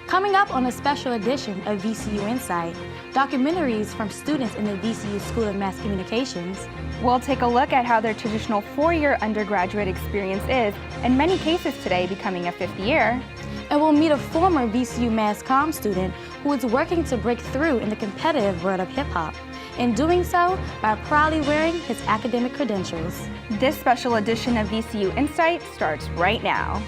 Coming up on a special edition of VCU InSight, documentaries from students in the VCU School of Mass Communications. We'll take a look at how their traditional four-year undergraduate experience is, in many cases today becoming a fifth year. And we'll meet a former VCU Mass Comm student who is working to break through in the competitive world of hip-hop, and doing so by proudly wearing his academic credentials. This special edition of VCU InSight starts right now.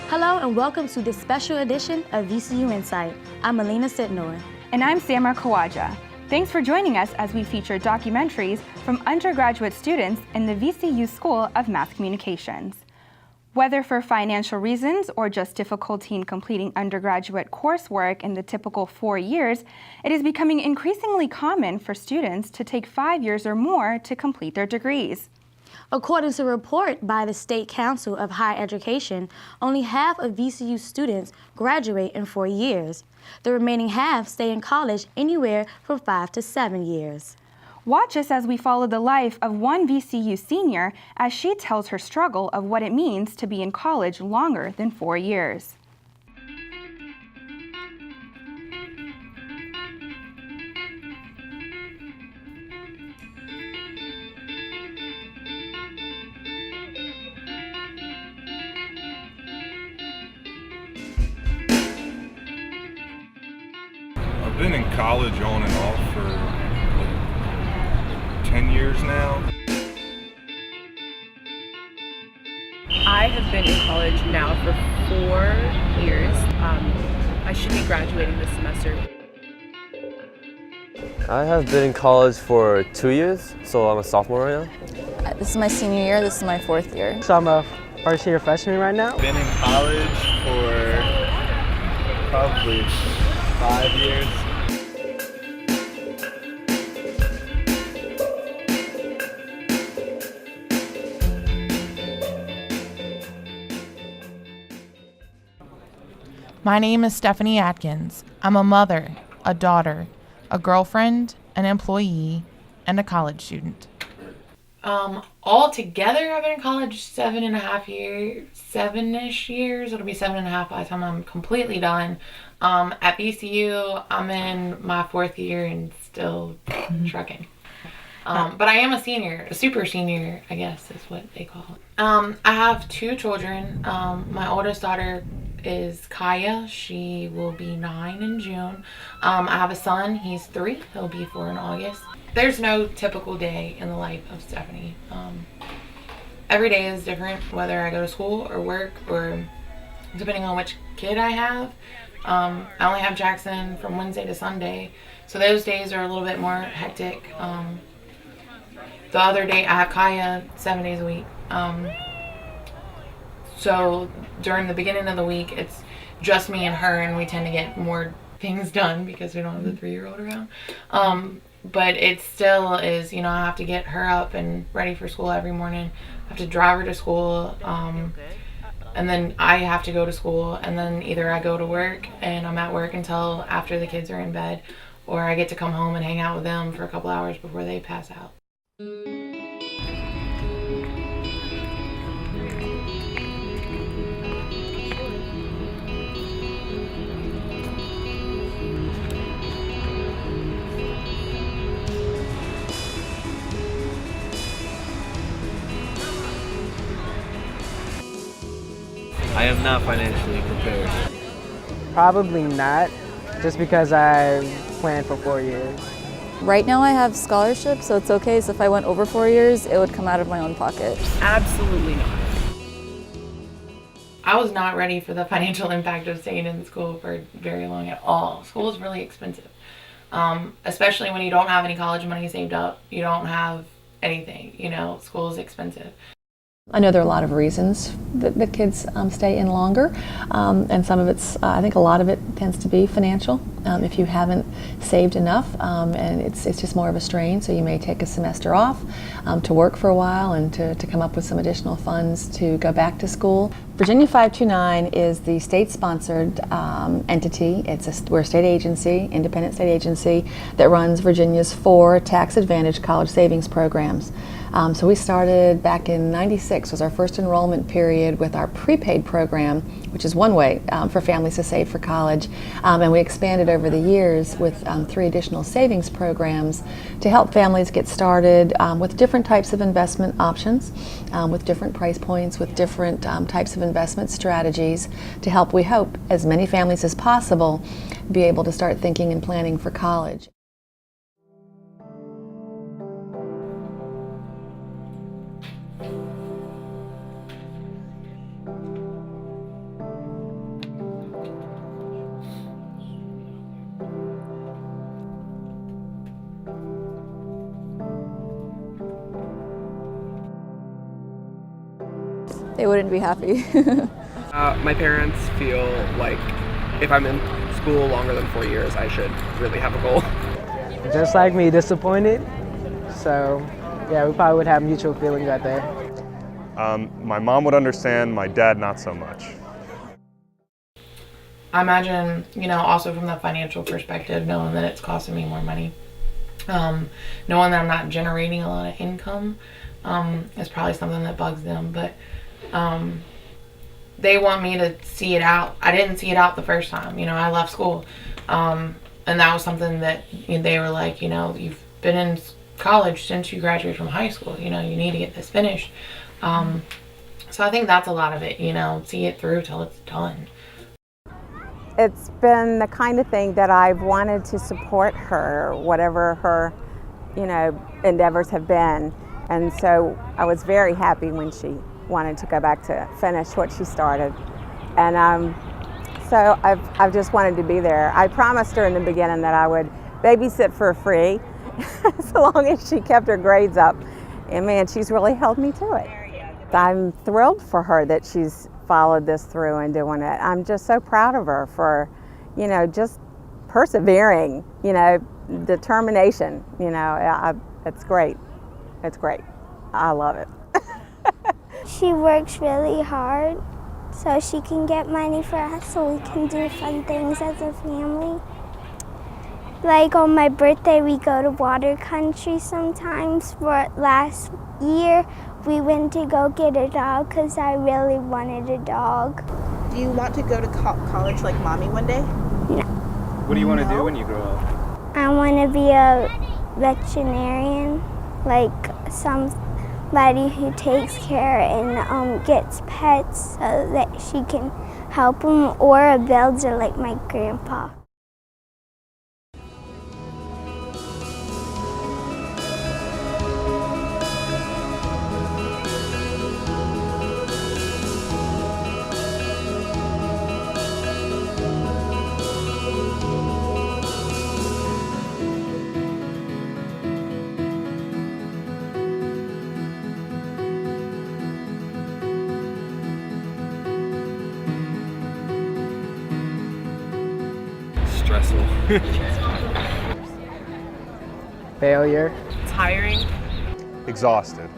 Hello and welcome to this special edition of VCU InSight. I'm Alina Sitnor. And I'm Samar Kawaja. Thanks for joining us as we feature documentaries from undergraduate students in the VCU School of Mass Communications. Whether for financial reasons or just difficulty in completing undergraduate coursework in the typical 4 years, it is becoming increasingly common for students to take 5 years or more to complete their degrees. According to a report by the State Council of Higher Education, only half of VCU students graduate in 4 years. The remaining half stay in college anywhere from 5 to 7 years. Watch us as we follow the life of one VCU senior as she tells her struggle of what it means to be in college longer than 4 years. I've been in college on and off for like 10 years now. I have been in college now for 4 years. I should be graduating this semester. I have been in college for 2 years, so I'm a sophomore right now. This is my senior year, this is my 4th year. So I'm a first-year freshman right now. Been in college for probably 5 years. My name is Stephanie Atkins. I'm a mother, a daughter, a girlfriend, an employee, and a college student. All together, I've been in college 7.5 years, 7-ish years. It'll be 7.5 by the time I'm completely done. At VCU, I'm in my 4th year and still trucking. But I am a senior, a super senior, I guess is what they call it. I have 2 children. My oldest daughter is Kaya. She will be 9 in June. I have a son. He's 3. He'll be 4 in August. There's no typical day in the life of Stephanie. Every day is different, whether I go to school or work or depending on which kid I have. I only have Jackson from Wednesday to Sunday, so those days are a little bit more hectic. The other day I have Kaya 7 days a week. So during the beginning of the week, it's just me and her, and we tend to get more things done because we don't have the 3-year-old around. But it still is, you know, I have to get her up and ready for school every morning. I have to drive her to school, and then I have to go to school, and then either I go to work and I'm at work until after the kids are in bed, or I get to come home and hang out with them for a couple hours before they pass out. I am not financially prepared. Probably not, just because I planned for 4 years. Right now I have scholarships, so it's okay. So if I went over 4 years, it would come out of my own pocket. Absolutely not. I was not ready for the financial impact of staying in school for very long at all. School is really expensive, especially when you don't have any college money saved up. You don't have anything, you know, school is expensive. I know there are a lot of reasons that the kids stay in longer, and some of it's, I think a lot of it tends to be financial, if you haven't saved enough, and it's just more of a strain, so you may take a semester off to work for a while and to come up with some additional funds to go back to school. Virginia 529 is the state-sponsored entity. We're a state agency, independent state agency, that runs Virginia's 4 tax-advantaged college savings programs. So we started back in '96, was our first enrollment period with our prepaid program, which is one way for families to save for college. And we expanded over the years with 3 additional savings programs to help families get started with different types of investment options, with different price points, with different types of investment strategies to help, we hope, as many families as possible be able to start thinking and planning for college. They wouldn't be happy. My parents feel like if I'm in school longer than 4 years, I should really have a goal. Just like me, disappointed. So yeah, we probably would have mutual feelings right there. My mom would understand, my dad not so much. I imagine, also from the financial perspective, knowing that it's costing me more money, knowing that I'm not generating a lot of income is probably something that bugs them. But they want me to see it out. I didn't see it out the first time. I left school, and that was something that they were like, you've been in college since you graduated from high school. You need to get this finished. So I think that's a lot of it. See it through till it's done. It's been the kind of thing that I've wanted to support her, whatever her, endeavors have been. And so I was very happy when she wanted to go back to finish what she started. And so I've just wanted to be there. I promised her in the beginning that I would babysit for free so long as she kept her grades up. And man, she's really held me to it. I'm thrilled for her that she's followed this through and doing it. I'm just so proud of her for, just persevering, determination, it's great. It's great. I love it. She works really hard so she can get money for us so we can do fun things as a family. Like on my birthday, we go to water country sometimes. For last year, we went to go get a dog because I really wanted a dog. Do you want to go to college like Mommy one day? No. What do you want to do when you grow up? I want to be a veterinarian, like somebody who takes care and gets pets so that she can help them, or a builder like my grandpa. Stressful. Failure. Tiring. Exhausted.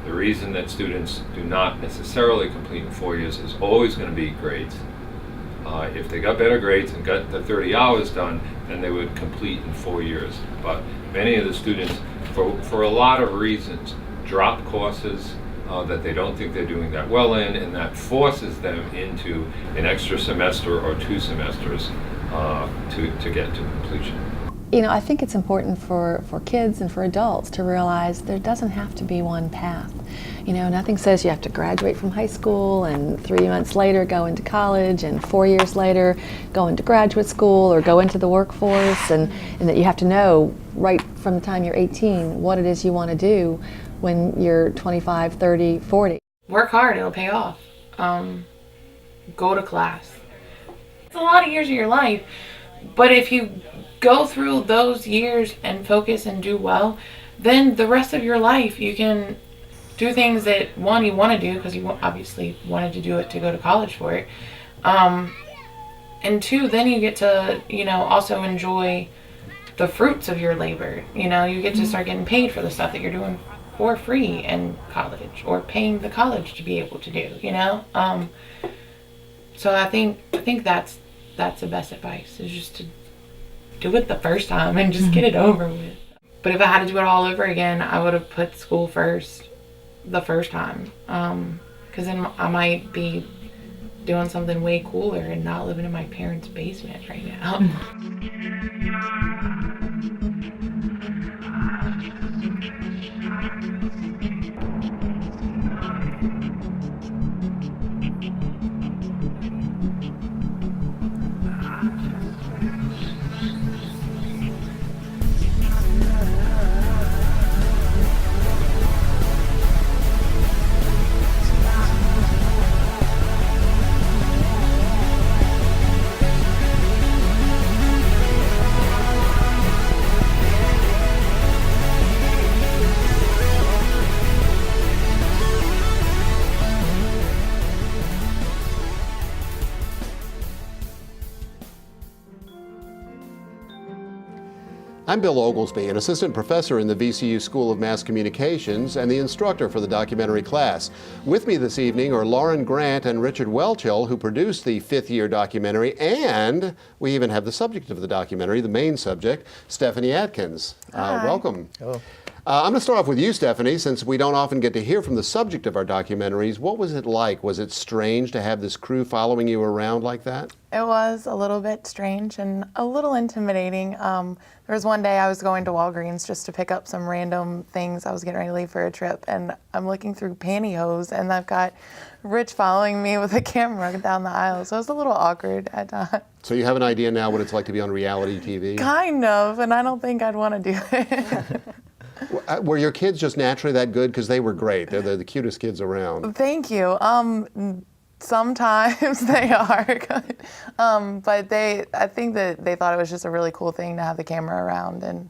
The reason that students do not necessarily complete in 4 years is always going to be grades. If they got better grades and got the 30 hours done, then they would complete in 4 years. But many of the students, for a lot of reasons, drop courses that they don't think they're doing that well in, and that forces them into an extra semester or 2 semesters to get to completion. I think it's important for kids and for adults to realize there doesn't have to be one path. Nothing says you have to graduate from high school and 3 months later go into college and 4 years later go into graduate school or go into the workforce, and that you have to know right from the time you're 18 what it is you want to do when you're 25, 30, 40. Work hard, it'll pay off. Go to class. It's a lot of years of your life, but if you go through those years and focus and do well, then the rest of your life you can do things that, one, you want to do because you obviously wanted to do it to go to college for it, And two, then you get to, also enjoy the fruits of your labor. You get to start getting paid for the stuff that you're doing for free in college, or paying the college to be able to do, So I think that's the best advice, is just to do it the first time and just get it over with. But if I had to do it all over again, I would have put school first the first time, because then I might be doing something way cooler and not living in my parents' basement right now. I'm Bill Oglesby, an assistant professor in the VCU School of Mass Communications and the instructor for the documentary class. With me this evening are Lauren Grant and Richard Welchel, who produced the fifth-year documentary, and we even have the subject of the documentary, the main subject, Stephanie Atkins. Welcome. Hello. I'm going to start off with you, Stephanie, since we don't often get to hear from the subject of our documentaries. What was it like? Was it strange to have this crew following you around like that? It was a little bit strange and a little intimidating. There was one day I was going to Walgreens just to pick up some random things. I was getting ready to leave for a trip, and I'm looking through pantyhose, and I've got Rich following me with a camera down the aisle, so it was a little awkward at times. So you have an idea now what it's like to be on reality TV? Kind of, and I don't think I'd want to do it. Were your kids just naturally that good? Because they were great. They're the cutest kids around. Thank you. Sometimes they are, but I think that they thought it was just a really cool thing to have the camera around and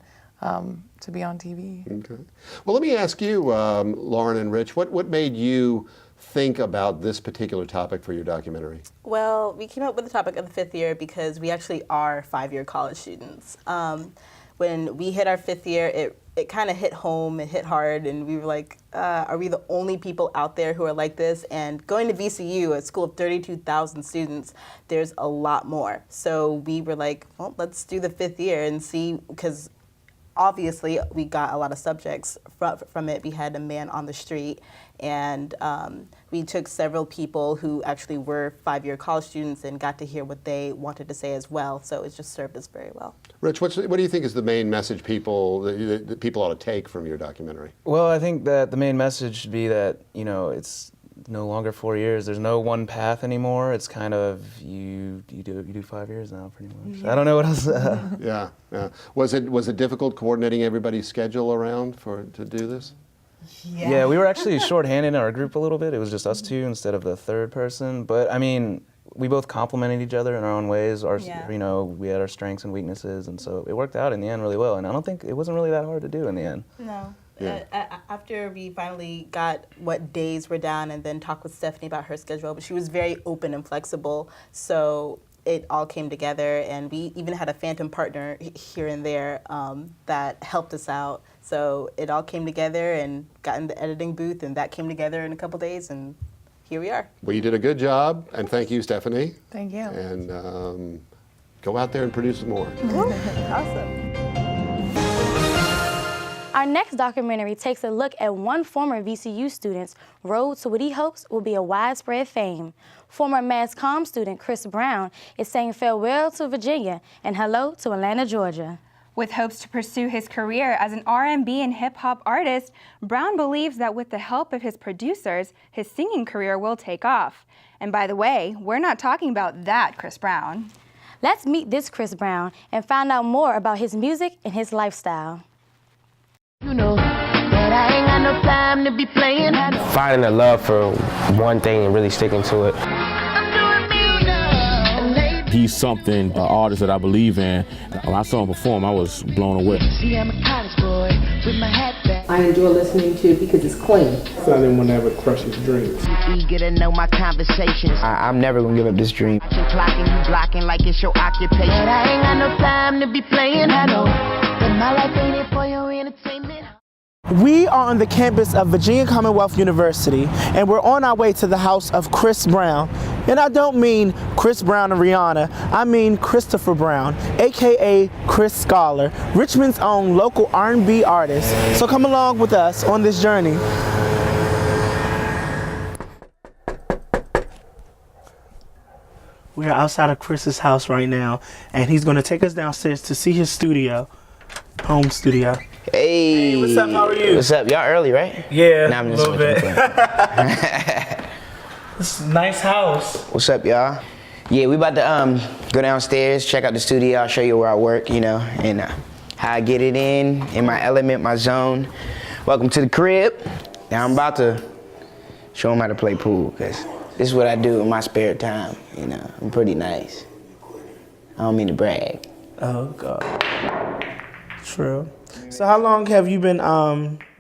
to be on TV. Okay. Well, let me ask you, Lauren and Rich, what made you think about this particular topic for your documentary? Well, we came up with the topic of the fifth year because we actually are five-year college students. When we hit our fifth year, it kind of hit home, it hit hard, and we were like, are we the only people out there who are like this? And going to VCU, a school of 32,000 students, there's a lot more. So we were like, well, let's do the fifth year and see, because obviously we got a lot of subjects from it. We had a man on the street, and we took several people who actually were five-year college students and got to hear what they wanted to say as well. So it just served us very well. Rich, what do you think is the main message that people ought to take from your documentary? Well, I think that the main message should be that, it's no longer 4 years. There's no one path anymore. It's kind of you do 5 years now, pretty much. Yeah. I don't know what else. Yeah. Was it difficult coordinating everybody's schedule around to do this? Yeah, we were actually shorthanded in our group a little bit. It was just us two instead of the third person. But I mean, we both complemented each other in our own ways. We had our strengths and weaknesses, and so it worked out in the end really well. And I don't think it wasn't really that hard to do in the end. No. Yeah. After we finally got what days were down and then talked with Stephanie about her schedule, but she was very open and flexible, so it all came together, and we even had a phantom partner here and there that helped us out. So it all came together and got in the editing booth, and that came together in a couple days, and here we are. Well, you did a good job, and thank you, Stephanie. Thank you. And go out there and produce more. Awesome. Our next documentary takes a look at one former VCU student's road to what he hopes will be a widespread fame. Former Mass Comm student Chris Brown is saying farewell to Virginia and hello to Atlanta, Georgia. With hopes to pursue his career as an R&B and hip-hop artist, Brown believes that with the help of his producers, his singing career will take off. And by the way, we're not talking about that Chris Brown. Let's meet this Chris Brown and find out more about his music and his lifestyle. You know that I ain't got no time to be playing. Finding a love for one thing and really sticking to it. he's something, an artist that I believe in. When I saw him perform, I was blown away. See, I'm a college boy with my hat back. I enjoy listening to it because it's clean. So I didn't want to ever crush his dreams. Eager to know my conversations. I'm never gonna give up this dream. Clocking, you blocking like it's your occupation. But I ain't got no time to be playing. I know that my life ain't it for your entertainment. We are on the campus of Virginia Commonwealth University, and we're on our way to the house of Chris Brown. And I don't mean Chris Brown and Rihanna, I mean Christopher Brown, aka Chris Scholar, Richmond's own local R&B artist. So come along with us on this journey. We're outside of Chris's house right now, and he's going to take us downstairs to see his studio, home studio. Hey, what's up? How are you? What's up? Y'all early, right? Yeah, nah, I'm a just little bit. This is a nice house. What's up, y'all? Yeah, we about to go downstairs, check out the studio. I'll show you where I work, you know, and how I get it in my element, my zone. Welcome to the crib. Now I'm about to show them how to play pool, because this is what I do in my spare time, you know. I'm pretty nice. I don't mean to brag. Oh, God. True. So how long have you been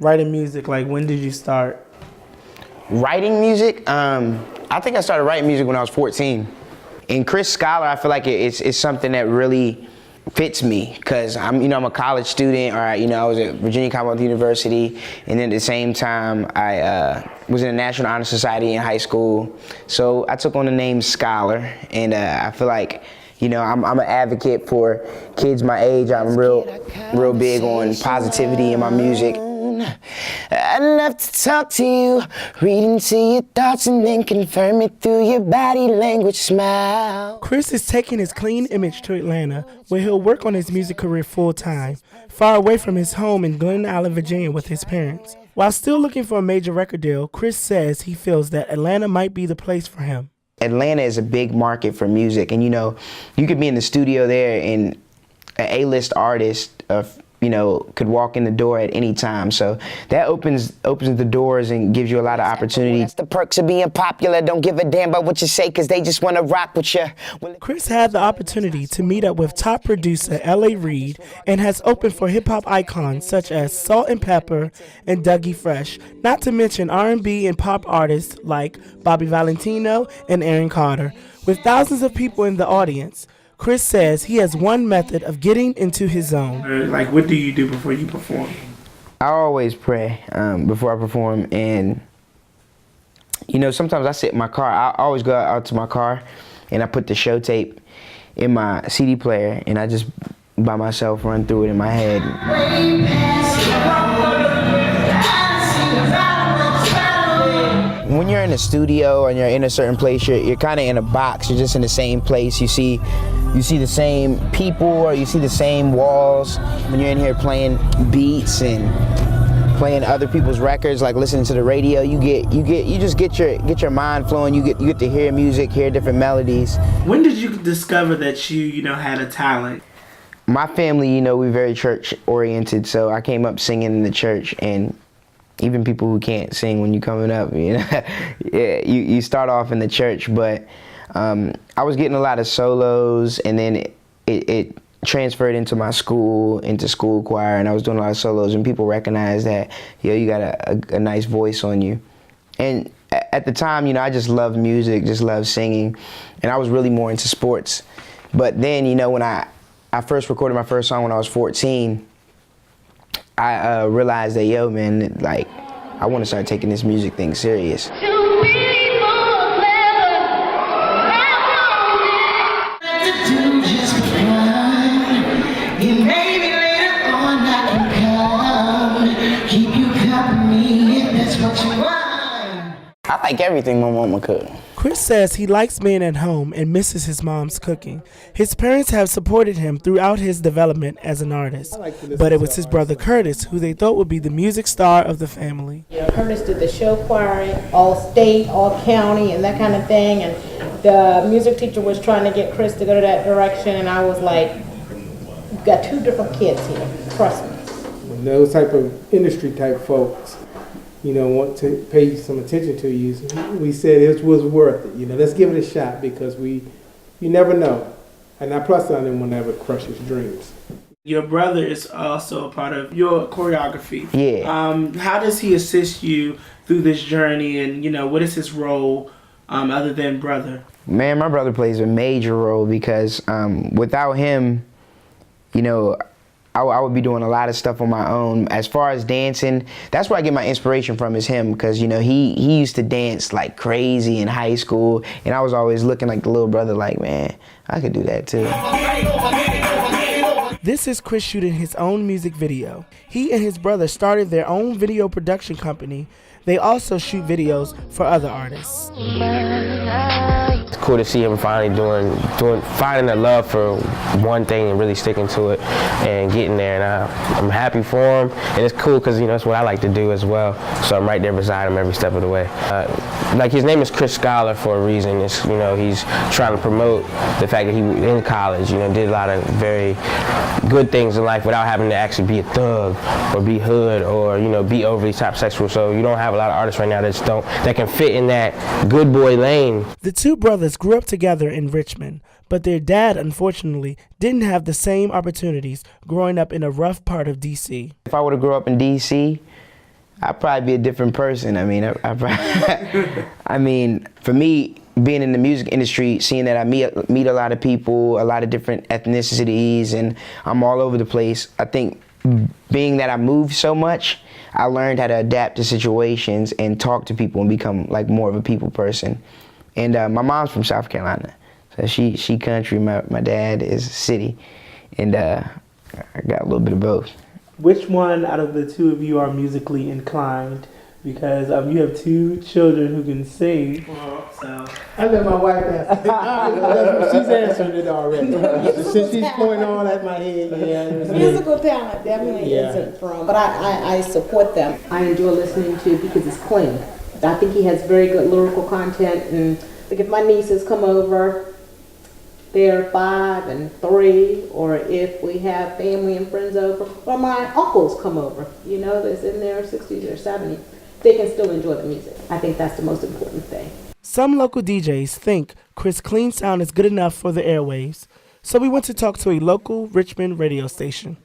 writing music? Like, when did you start? Writing music? I think I started writing music when I was 14. And Chris Scholar, I feel like it's something that really fits me, because I'm a college student. Or I was at Virginia Commonwealth University, and then at the same time I was in the National Honor Society in high school. So I took on the name Scholar, and I feel like I'm an advocate for kids my age. I'm real big on positivity in my music. I'd love to talk to you, read into your thoughts and then confirm it through your body language smile. Chris is taking his clean image to Atlanta, where he'll work on his music career full-time, far away from his home in Glen Allen, Virginia with his parents. While still looking for a major record deal, Chris says he feels that Atlanta might be the place for him. Atlanta is a big market for music, and you could be in the studio there and an A-list artist could walk in the door at any time. So that opens the doors and gives you a lot of opportunity. That's the perks of being popular. Don't give a damn about what you say, because they just want to rock with you. Chris had the opportunity to meet up with top producer L.A. Reid and has opened for hip-hop icons such as Salt and Pepper and Dougie Fresh, not to mention R&B and pop artists like Bobby Valentino and Aaron Carter. With thousands of people in the audience, Chris says he has one method of getting into his zone. Like, what do you do before you perform? I always pray before I perform, and sometimes I sit in my car. I always go out to my car and I put the show tape in my CD player, and I just by myself run through it in my head. When you're in a studio and you're in a certain place, you're kind of in a box. You're just in the same place. You see the same people, or you see the same walls. When you're in here playing beats and playing other people's records, like listening to the radio, you just get your mind flowing. You get to hear music, hear different melodies. When did you discover that you had a talent? My family, we're very church oriented, so I came up singing in the church, and even people who can't sing, when you're coming up, you start off in the church. But I was getting a lot of solos, and then it transferred into my school, into school choir, and I was doing a lot of solos, and people recognized that, you got a nice voice on you. And at the time, I just loved music, just loved singing, and I was really more into sports. But then, when I first recorded my first song when I was 14, I realized that, I want to start taking this music thing serious. I like everything my mama cook. Chris says he likes being at home and misses his mom's cooking. His parents have supported him throughout his development as an artist, but it was his brother Curtis who they thought would be the music star of the family. Curtis did the show choir, all state, all county, and that kind of thing, and the music teacher was trying to get Chris to go to that direction, and I was like, you've got two different kids here, trust me. When those type of industry type folks want to pay some attention to you, we said it was worth it. Let's give it a shot, because you never know. And plus I didn't want to ever crush his dreams. Your brother is also a part of your choreography. Yeah. How does he assist you through this journey, and what is his role other than brother? Man, my brother plays a major role because without him, I would be doing a lot of stuff on my own. As far as dancing, that's where I get my inspiration from, is him, because he used to dance like crazy in high school, and I was always looking like the little brother, like, man, I could do that too. This is Chris shooting his own music video. He and his brother started their own video production company. They also shoot videos for other artists. It's cool to see him finally finding a love for one thing and really sticking to it and getting there. And I'm happy for him, and it's cool because it's what I like to do as well. So I'm right there beside him every step of the way. Like, his name is Chris Scholar for a reason. It's he's trying to promote the fact that he was in college. Did a lot of very good things in life without having to actually be a thug or be hood or be overly top sexual. So you don't have a lot of artists right now that can fit in that good boy lane. The two brothers grew up together in Richmond, but their dad, unfortunately, didn't have the same opportunities growing up in a rough part of D.C. If I would have grown up in D.C., I'd probably be a different person. I mean, for me, being in the music industry, seeing that I meet a lot of people, a lot of different ethnicities, and I'm all over the place, I think being that I moved so much, I learned how to adapt to situations and talk to people and become like more of a people person. And my mom's from South Carolina, so she country, my dad is city, and I got a little bit of both. Which one out of the two of you are musically inclined? Because you have two children who can sing. So I let my wife answer. She's answered it already. Since she's pointing all at my head. Musical talent definitely isn't from, but I support them. I enjoy listening to because it's clean. I think he has very good lyrical content, and like if my nieces come over, they're 5 and 3, or if we have family and friends over, or my uncles come over, that's in their 60s or 70s. They can still enjoy the music. I think that's the most important thing. Some local DJs think Chris' clean sound is good enough for the airwaves, so we went to talk to a local Richmond radio station.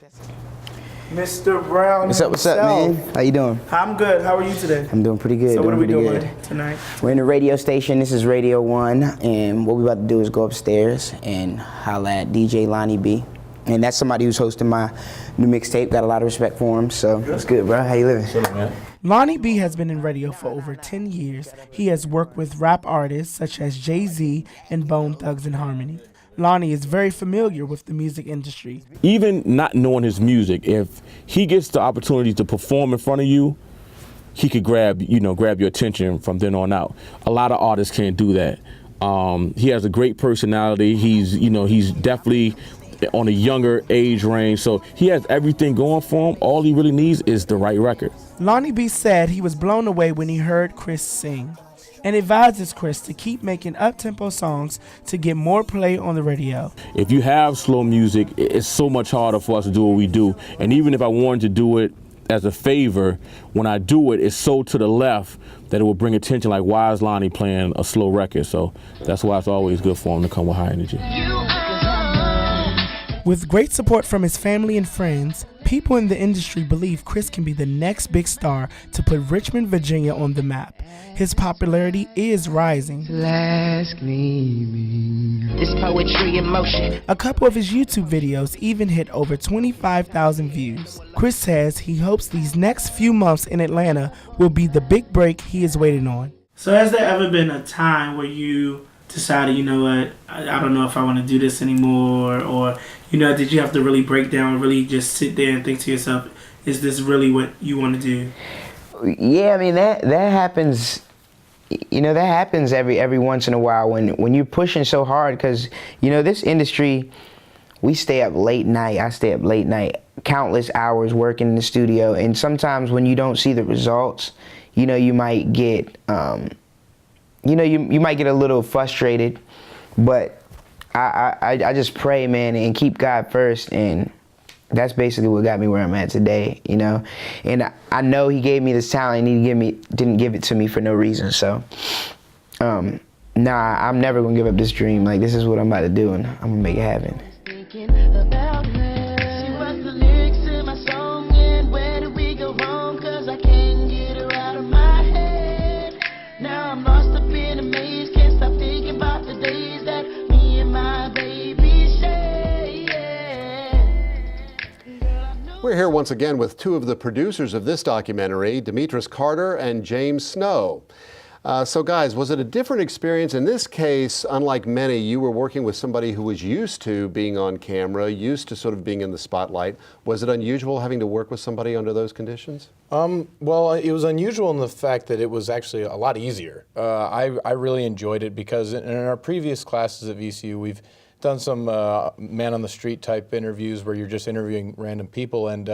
Mr. Brown What's up, man? How you doing? I'm good. How are you today? I'm doing pretty good. So what are we doing good tonight? We're in the radio station. This is Radio 1, and what we're about to do is go upstairs and holla at DJ Lonnie B. And that's somebody who's hosting my new mixtape. Got a lot of respect for him, so it's good, bro. How you living? Good, man. Lonnie B has been in radio for over 10 years. He has worked with rap artists such as Jay-Z and Bone Thugs and Harmony. Lonnie is very familiar with the music industry. Even not knowing his music, if he gets the opportunity to perform in front of you, he could grab your attention from then on out. A lot of artists can't do that. He has a great personality. He's definitely on a younger age range, so he has everything going for him. All he really needs is the right record. Lonnie B said he was blown away when he heard Chris sing, and advises Chris to keep making up-tempo songs to get more play on the radio. If you have slow music, it's so much harder for us to do what we do. And even if I wanted to do it as a favor, when I do it, it's so to the left that it will bring attention, like, why is Lonnie playing a slow record? So that's why it's always good for him to come with high energy. With great support from his family and friends, people in the industry believe Chris can be the next big star to put Richmond, Virginia on the map. His popularity is rising. Last gleaming. This poetry in motion. A couple of his YouTube videos even hit over 25,000 views. Chris says he hopes these next few months in Atlanta will be the big break he is waiting on. So has there ever been a time where you decided, you know what, I don't know if I want to do this anymore, or, did you have to really break down, really just sit there and think to yourself, is this really what you want to do? Yeah, I mean, that happens, that happens every once in a while when you're pushing so hard, because, this industry, we stay up late night, I stay up late night, countless hours working in the studio, and sometimes when you don't see the results, you might get, you might get a little frustrated, but I just pray, man, and keep God first, and that's basically what got me where I'm at today, And I know He gave me this talent, and He didn't give it to me for no reason. So, nah, I'm never gonna give up this dream. Like, this is what I'm about to do, and I'm gonna make it happen. About her. She writes the lyrics in my song, and where did we go wrong? 'Cause I can't get her out of my head. Now I'm lost up in a maze, can't stop thinking about the days that me and my baby share. We're here once again with two of the producers of this documentary, Demetris Carter and James Snow. So guys, was it a different experience? In this case, unlike many, you were working with somebody who was used to being on camera, used to sort of being in the spotlight. Was it unusual having to work with somebody under those conditions? Well, it was unusual in the fact that it was actually a lot easier. I really enjoyed it because in our previous classes at VCU, we've done some man-on-the-street type interviews where you're just interviewing random people, and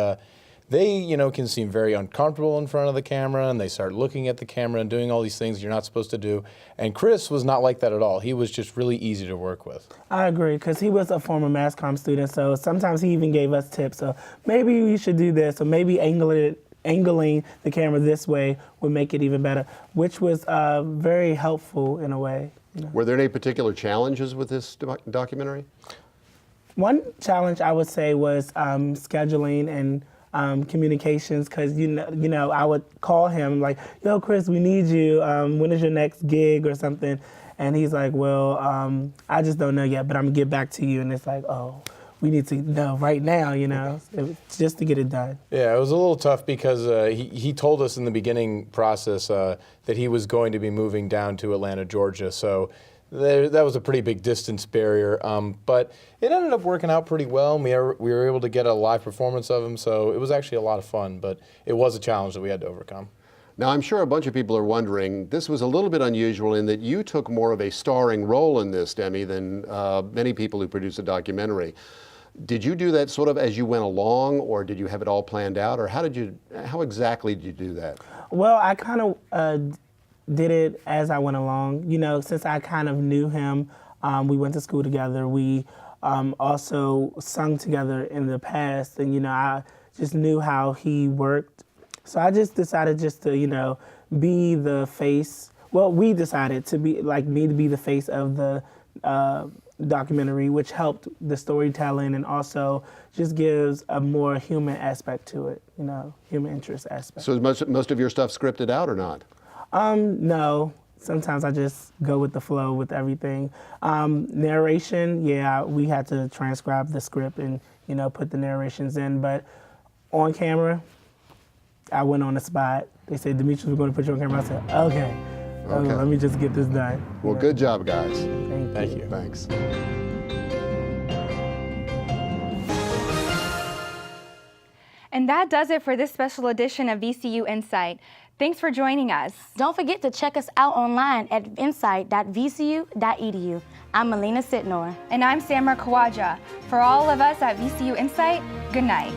they, can seem very uncomfortable in front of the camera, and they start looking at the camera and doing all these things you're not supposed to do. And Chris was not like that at all. He was just really easy to work with. I agree, because he was a former mass comm student, so sometimes he even gave us tips. So maybe we should do this, or maybe angling the camera this way would make it even better, which was very helpful in a way. Were there any particular challenges with this documentary? One challenge I would say was scheduling and communications, because I would call him like, yo, Chris, we need you. When is your next gig or something? And he's like, well, I just don't know yet, but I'm gonna get back to you. And it's like, oh, we need to know right now, just to get it done. Yeah, it was a little tough because he told us in the beginning process that he was going to be moving down to Atlanta, Georgia. So that was a pretty big distance barrier, but it ended up working out pretty well, and we were able to get a live performance of him, so it was actually a lot of fun, but it was a challenge that we had to overcome. Now, I'm sure a bunch of people are wondering, this was a little bit unusual in that you took more of a starring role in this, Demi, than many people who produce a documentary. Did you do that sort of as you went along, or did you have it all planned out, or how exactly did you do that? Well, I kind of did it as I went along. Since I kind of knew him, we went to school together. We also sung together in the past, and I just knew how he worked. So I just decided just to, be the face. Well, we decided to be me to be the face of the documentary, which helped the storytelling and also just gives a more human aspect to it, human interest aspect. So is most of your stuff scripted out or not? No. Sometimes I just go with the flow with everything. Narration, yeah, we had to transcribe the script and, put the narrations in. But on camera, I went on the spot. They said, Demetris, we're going to put you on camera. I said, okay. Let me just get this done. Well, good job, guys. Thank you. Thanks. And that does it for this special edition of VCU InSight. Thanks for joining us. Don't forget to check us out online at insight.vcu.edu. I'm Melina Sitnor. And I'm Samra Kawaja. For all of us at VCU InSight, good night.